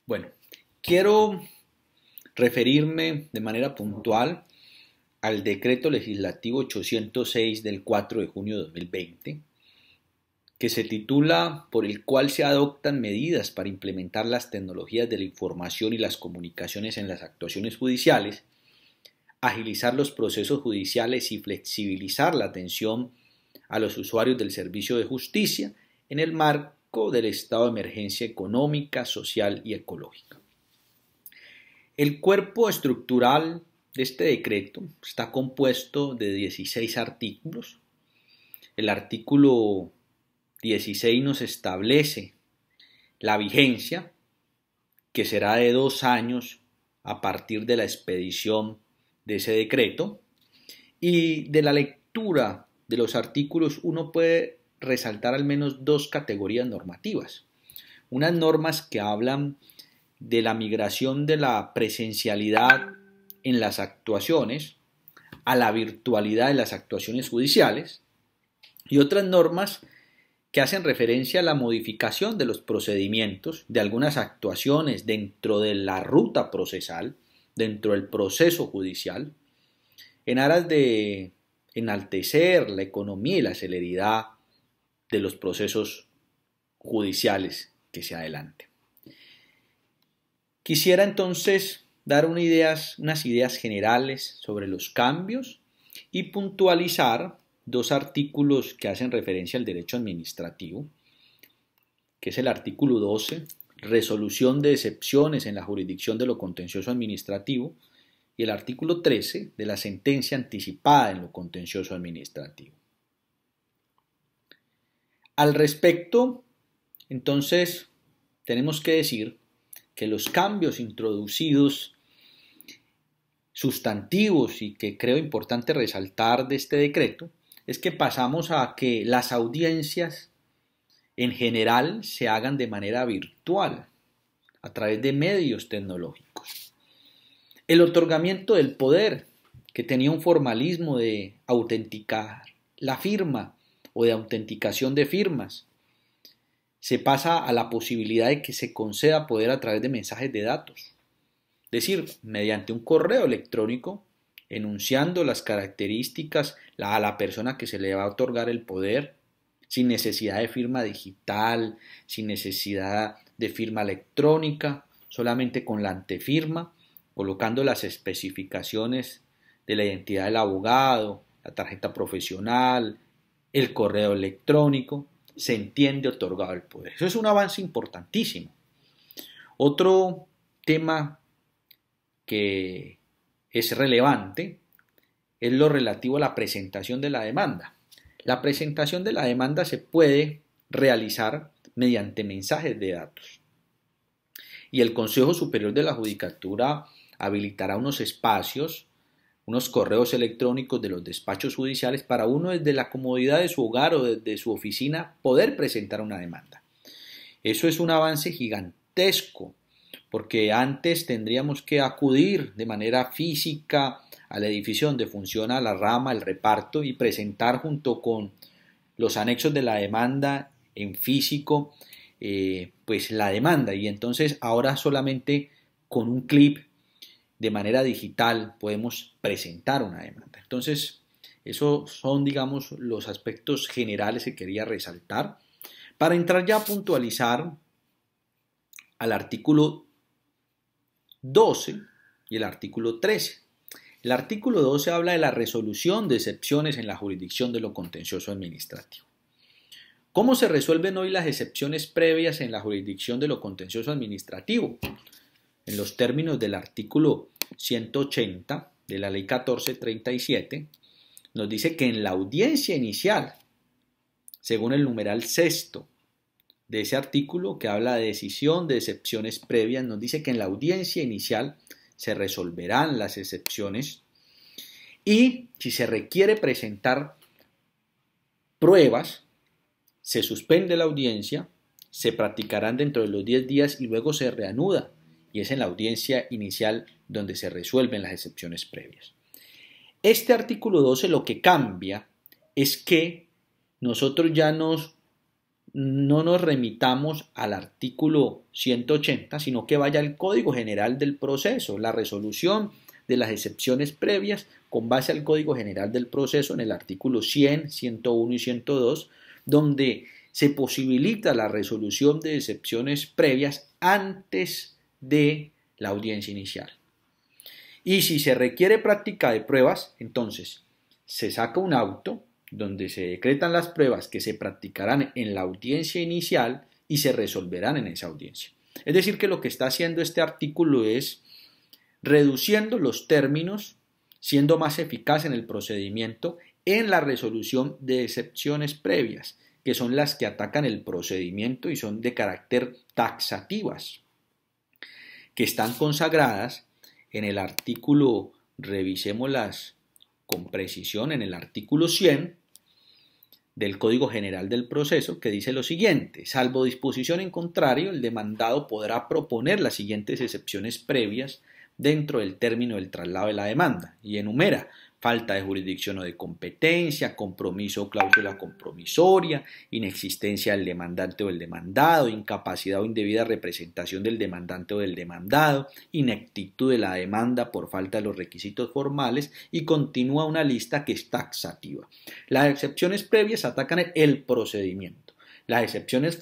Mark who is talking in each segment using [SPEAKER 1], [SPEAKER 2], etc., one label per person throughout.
[SPEAKER 1] Bueno, quiero referirme de manera puntual al decreto legislativo 806 del 4 de junio de 2020, que se titula por el cual se adoptan medidas para implementar las tecnologías de la información y las comunicaciones en las actuaciones judiciales, agilizar los procesos judiciales y flexibilizar la atención a los usuarios del servicio de justicia en el marco del estado de emergencia económica, social y ecológica. El cuerpo estructural de este decreto está compuesto de 16 artículos. El artículo 16 nos establece la vigencia, que será de 2 años a partir de la expedición de ese decreto, y de la lectura de los artículos uno puede resaltar al menos dos categorías normativas. Unas normas que hablan de la migración de la presencialidad en las actuaciones a la virtualidad de las actuaciones judiciales, y otras normas que hacen referencia a la modificación de los procedimientos de algunas actuaciones dentro de la ruta procesal, dentro del proceso judicial, en aras de enaltecer la economía y la celeridad de los procesos judiciales que se adelanten. Quisiera entonces dar unas ideas generales sobre los cambios y puntualizar dos artículos que hacen referencia al derecho administrativo, que es el artículo 12, resolución de excepciones en la jurisdicción de lo contencioso administrativo, y el artículo 13 de la sentencia anticipada en lo contencioso administrativo. Al respecto, entonces, tenemos que decir que los cambios introducidos sustantivos y que creo importante resaltar de este decreto es que pasamos a que las audiencias en general se hagan de manera virtual, a través de medios tecnológicos. El otorgamiento del poder, que tenía un formalismo de autenticar la firma o de autenticación de firmas, se pasa a la posibilidad de que se conceda poder a través de mensajes de datos. Es decir, mediante un correo electrónico, enunciando las características a la persona que se le va a otorgar el poder, sin necesidad de firma digital, sin necesidad de firma electrónica, solamente con la antefirma, colocando las especificaciones de la identidad del abogado, la tarjeta profesional, el correo electrónico, se entiende otorgado el poder. Eso es un avance importantísimo. Otro tema que es relevante es lo relativo a la presentación de la demanda. La presentación de la demanda se puede realizar mediante mensajes de datos. Y el Consejo Superior de la Judicatura habilitará unos espacios, unos correos electrónicos de los despachos judiciales para uno desde la comodidad de su hogar o desde su oficina poder presentar una demanda. Eso es un avance gigantesco, porque antes tendríamos que acudir de manera física al edificio donde funciona la rama, el reparto, y presentar junto con los anexos de la demanda en físico, pues la demanda. Y entonces ahora solamente con un clip de manera digital podemos presentar una demanda. Entonces, esos son, digamos, los aspectos generales que quería resaltar. Para entrar ya a puntualizar al artículo 12 y el artículo 13. El artículo 12 habla de la resolución de excepciones en la jurisdicción de lo contencioso administrativo. ¿Cómo se resuelven hoy las excepciones previas en la jurisdicción de lo contencioso administrativo? En los términos del artículo 180 de la Ley 1437, nos dice que en la audiencia inicial, según el numeral sexto de ese artículo que habla de decisión de excepciones previas, nos dice que en la audiencia inicial se resolverán las excepciones y si se requiere presentar pruebas, se suspende la audiencia, se practicarán dentro de los 10 días y luego se reanuda, y es en la audiencia inicial donde se resuelven las excepciones previas. Este artículo 12 lo que cambia es que nosotros ya nos no nos remitamos al artículo 180, sino que vaya al Código General del Proceso, la resolución de las excepciones previas con base al Código General del Proceso en el artículo 100, 101 y 102, donde se posibilita la resolución de excepciones previas antes de la audiencia inicial. Y si se requiere práctica de pruebas, entonces se saca un auto donde se decretan las pruebas que se practicarán en la audiencia inicial y se resolverán en esa audiencia. Es decir, que lo que está haciendo este artículo es reduciendo los términos, siendo más eficaz en el procedimiento en la resolución de excepciones previas, que son las que atacan el procedimiento y son de carácter taxativas, que están consagradas en el artículo, revisémoslas con precisión, en el artículo 100 del Código General del Proceso, que dice lo siguiente: salvo disposición en contrario, el demandado podrá proponer las siguientes excepciones previas dentro del término del traslado de la demanda, y enumera: falta de jurisdicción o de competencia, compromiso o cláusula compromisoria, inexistencia del demandante o del demandado, incapacidad o indebida representación del demandante o del demandado, ineptitud de la demanda por falta de los requisitos formales, y continúa una lista que es taxativa. Las excepciones previas atacan el procedimiento. Las excepciones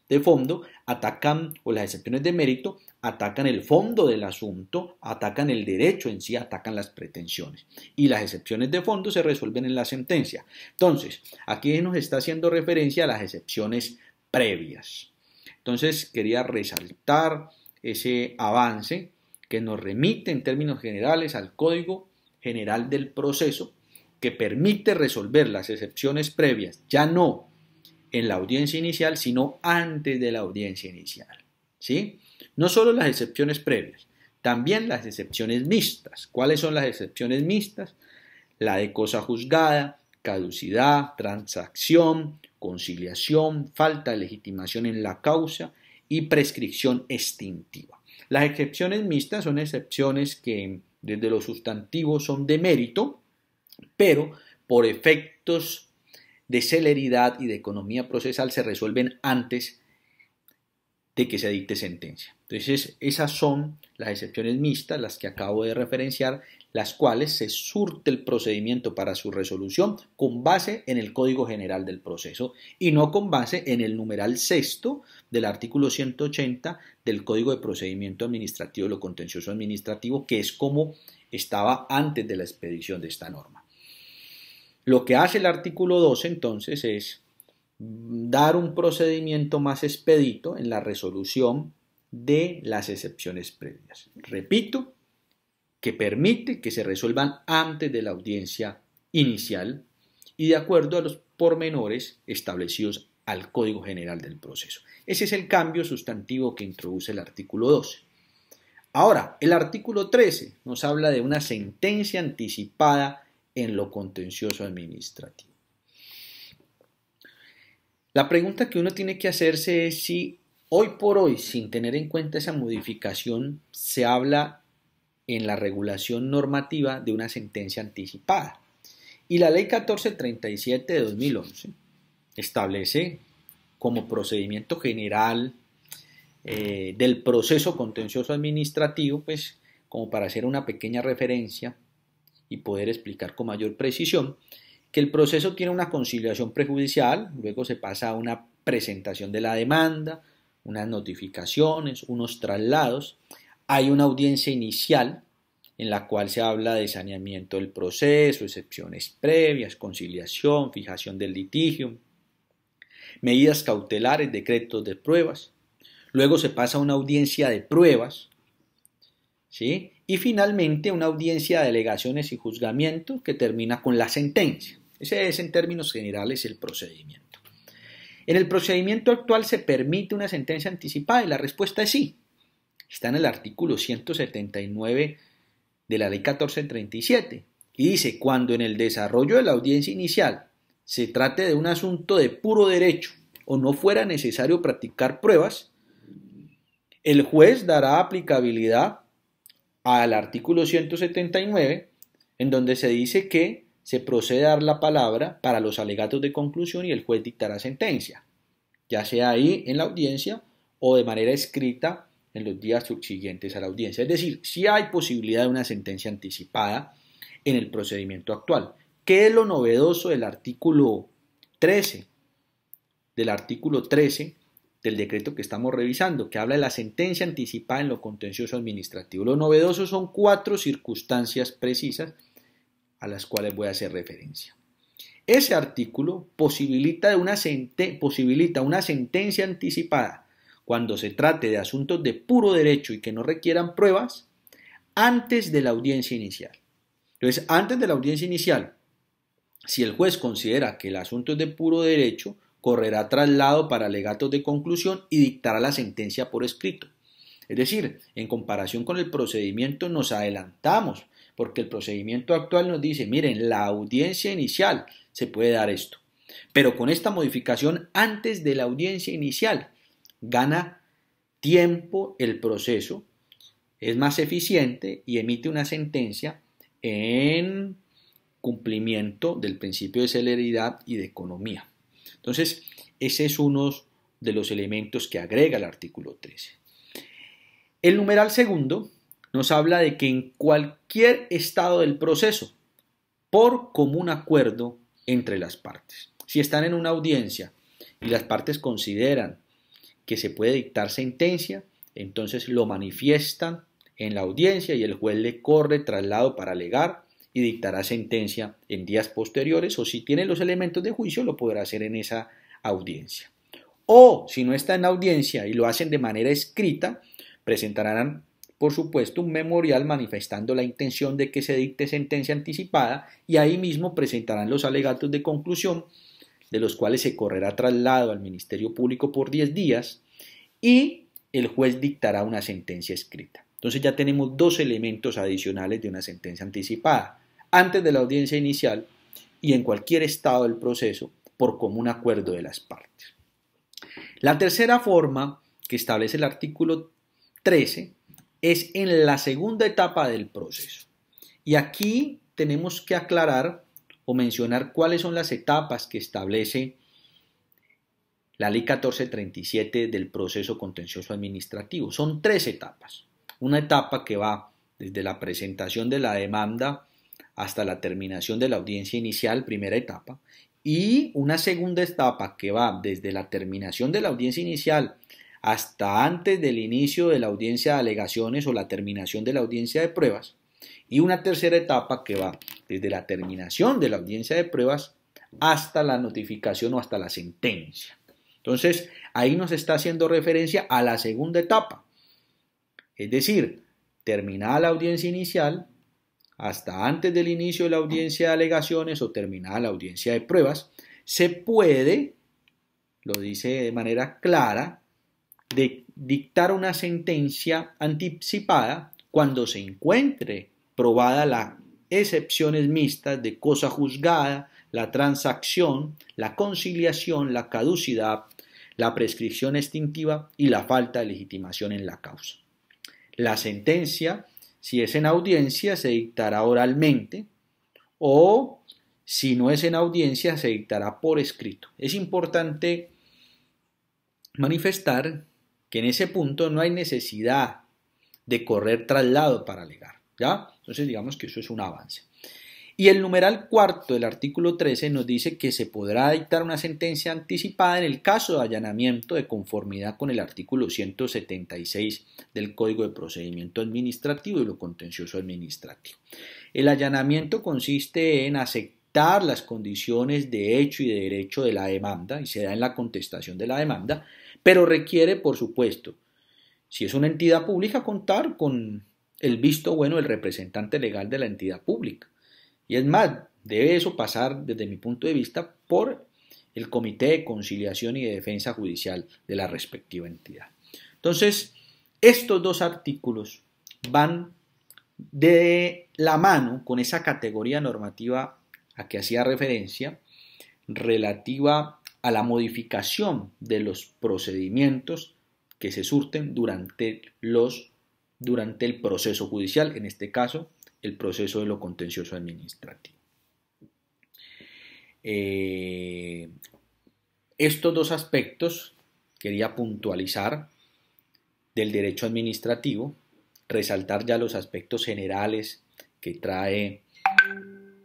[SPEAKER 1] de fondo atacan, o las excepciones de mérito, atacan el fondo del asunto, atacan el derecho en sí, atacan las pretensiones. Y las excepciones de fondo se resuelven en la sentencia. Entonces, aquí nos está haciendo referencia a las excepciones previas. Entonces, quería resaltar ese avance que nos remite en términos generales al Código General del Proceso, que permite resolver las excepciones previas, ya no en la audiencia inicial, sino antes de la audiencia inicial. ¿Sí? No solo las excepciones previas, también las excepciones mixtas. ¿Cuáles son las excepciones mixtas? La de cosa juzgada, caducidad, transacción, conciliación, falta de legitimación en la causa y prescripción extintiva. Las excepciones mixtas son excepciones que desde los sustantivos son de mérito, pero por efectos de celeridad y de economía procesal se resuelven antes de que se dicte sentencia. Entonces, esas son las excepciones mixtas, las que acabo de referenciar, las cuales se surte el procedimiento para su resolución con base en el Código General del Proceso y no con base en el numeral sexto del artículo 180 del Código de Procedimiento Administrativo de lo Contencioso Administrativo, que es como estaba antes de la expedición de esta norma. Lo que hace el artículo 12 entonces es dar un procedimiento más expedito en la resolución de las excepciones previas. Repito, que permite que se resuelvan antes de la audiencia inicial y de acuerdo a los pormenores establecidos al Código General del Proceso. Ese es el cambio sustantivo que introduce el artículo 12. Ahora, el artículo 13 nos habla de una sentencia anticipada en lo contencioso administrativo. La pregunta que uno tiene que hacerse es si hoy por hoy, sin tener en cuenta esa modificación, se habla en la regulación normativa de una sentencia anticipada. Y la Ley 1437 de 2011 establece como procedimiento general del proceso contencioso administrativo, pues como para hacer una pequeña referencia y poder explicar con mayor precisión, que el proceso tiene una conciliación prejudicial, luego se pasa a una presentación de la demanda, unas notificaciones, unos traslados, hay una audiencia inicial en la cual se habla de saneamiento del proceso, excepciones previas, conciliación, fijación del litigio, medidas cautelares, decretos de pruebas, luego se pasa a una audiencia de pruebas, ¿sí? Y finalmente una audiencia de alegaciones y juzgamientos que termina con la sentencia. Ese es en términos generales el procedimiento. En el procedimiento actual se permite una sentencia anticipada y la respuesta es sí. Está en el artículo 179 de la Ley 1437 y dice: cuando en el desarrollo de la audiencia inicial se trate de un asunto de puro derecho o no fuera necesario practicar pruebas, el juez dará aplicabilidad al artículo 179, en donde se dice que se procede a dar la palabra para los alegatos de conclusión y el juez dictará sentencia. ya sea ahí en la audiencia o de manera escrita en los días subsiguientes a la audiencia. Es decir, sí hay posibilidad de una sentencia anticipada en el procedimiento actual. ¿Qué es lo novedoso del artículo 13? Del artículo 13 del decreto que estamos revisando, que habla de la sentencia anticipada en lo contencioso administrativo. Lo novedoso son 4 circunstancias precisas a las cuales voy a hacer referencia. Ese artículo posibilita una sentencia anticipada cuando se trate de asuntos de puro derecho y que no requieran pruebas antes de la audiencia inicial. Entonces, antes de la audiencia inicial, si el juez considera que el asunto es de puro derecho, correrá traslado para alegatos de conclusión y dictará la sentencia por escrito. Es decir, en comparación con el procedimiento nos adelantamos, porque el procedimiento actual nos dice, miren, la audiencia inicial se puede dar esto. Pero con esta modificación antes de la audiencia inicial, gana tiempo el proceso, es más eficiente y emite una sentencia en cumplimiento del principio de celeridad y de economía. Entonces, ese es uno de los elementos que agrega el artículo 13. El numeral segundo nos habla de que en cualquier estado del proceso, por común acuerdo entre las partes, si están en una audiencia y las partes consideran que se puede dictar sentencia, entonces lo manifiestan en la audiencia y el juez le corre traslado para alegar y dictará sentencia en días posteriores, o si tiene los elementos de juicio lo podrá hacer en esa audiencia. O si no está en la audiencia y lo hacen de manera escrita, presentarán por supuesto un memorial manifestando la intención de que se dicte sentencia anticipada y ahí mismo presentarán los alegatos de conclusión, de los cuales se correrá traslado al Ministerio Público por 10 días y el juez dictará una sentencia escrita. Entonces ya tenemos 2 elementos adicionales de una sentencia anticipada, antes de la audiencia inicial y en cualquier estado del proceso por común acuerdo de las partes. La tercera forma que establece el artículo 13 es en la segunda etapa del proceso. Y aquí tenemos que aclarar o mencionar cuáles son las etapas que establece la Ley 1437 del proceso contencioso administrativo. Son 3 etapas. Una etapa que va desde la presentación de la demanda hasta la terminación de la audiencia inicial, primera etapa, y una segunda etapa que va desde la terminación de la audiencia inicial hasta antes del inicio de la audiencia de alegaciones o la terminación de la audiencia de pruebas, y una tercera etapa que va desde la terminación de la audiencia de pruebas hasta la notificación o hasta la sentencia. Entonces, ahí nos está haciendo referencia a la segunda etapa, es decir, terminada la audiencia inicial, hasta antes del inicio de la audiencia de alegaciones o terminada la audiencia de pruebas, se puede, lo dice de manera clara, de dictar una sentencia anticipada cuando se encuentre probada las excepciones mixtas de cosa juzgada, la transacción, la conciliación, la caducidad, la prescripción extintiva y la falta de legitimación en la causa. La sentencia, si es en audiencia, se dictará oralmente o si no es en audiencia, se dictará por escrito. Es importante manifestar que en ese punto no hay necesidad de correr traslado para alegar, ¿ya? Entonces digamos que eso es un avance. Y el numeral cuarto del artículo 13 nos dice que se podrá dictar una sentencia anticipada en el caso de allanamiento de conformidad con el artículo 176 del Código de Procedimiento Administrativo y lo contencioso administrativo. El allanamiento consiste en aceptar las condiciones de hecho y de derecho de la demanda y se da en la contestación de la demanda, pero requiere, por supuesto, si es una entidad pública, contar con el visto bueno del representante legal de la entidad pública. Y es más, debe eso pasar, desde mi punto de vista, por el Comité de Conciliación y de Defensa Judicial de la respectiva entidad. Entonces, estos 2 artículos van de la mano con esa categoría normativa a que hacía referencia, relativa a la modificación de los procedimientos que se surten durante el proceso judicial, en este caso, el proceso de lo contencioso administrativo. Estos 2 aspectos quería puntualizar del derecho administrativo, resaltar ya los aspectos generales que trae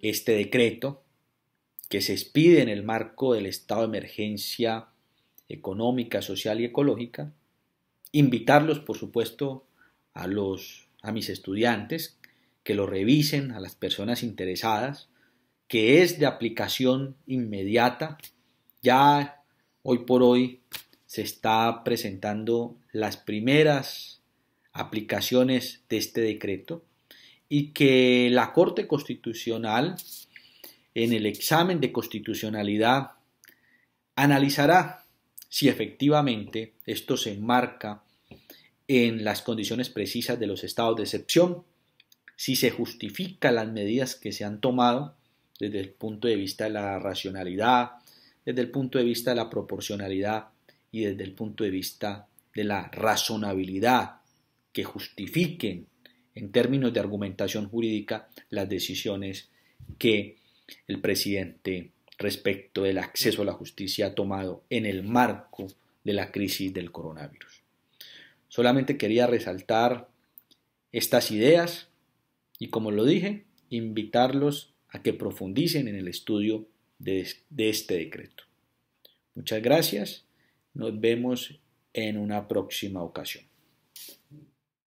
[SPEAKER 1] este decreto, que se expide en el marco del estado de emergencia económica, social y ecológica, invitarlos, por supuesto, a mis estudiantes que lo revisen, a las personas interesadas, que es de aplicación inmediata. Ya hoy por hoy se está presentando las primeras aplicaciones de este decreto y que la Corte Constitucional en el examen de constitucionalidad analizará si efectivamente esto se enmarca en las condiciones precisas de los estados de excepción, si se justifican las medidas que se han tomado desde el punto de vista de la racionalidad, desde el punto de vista de la proporcionalidad y desde el punto de vista de la razonabilidad, que justifiquen en términos de argumentación jurídica las decisiones que el presidente respecto del acceso a la justicia ha tomado en el marco de la crisis del coronavirus. Solamente quería resaltar estas ideas y, como lo dije, invitarlos a que profundicen en el estudio de este decreto. Muchas gracias, nos vemos en una próxima ocasión.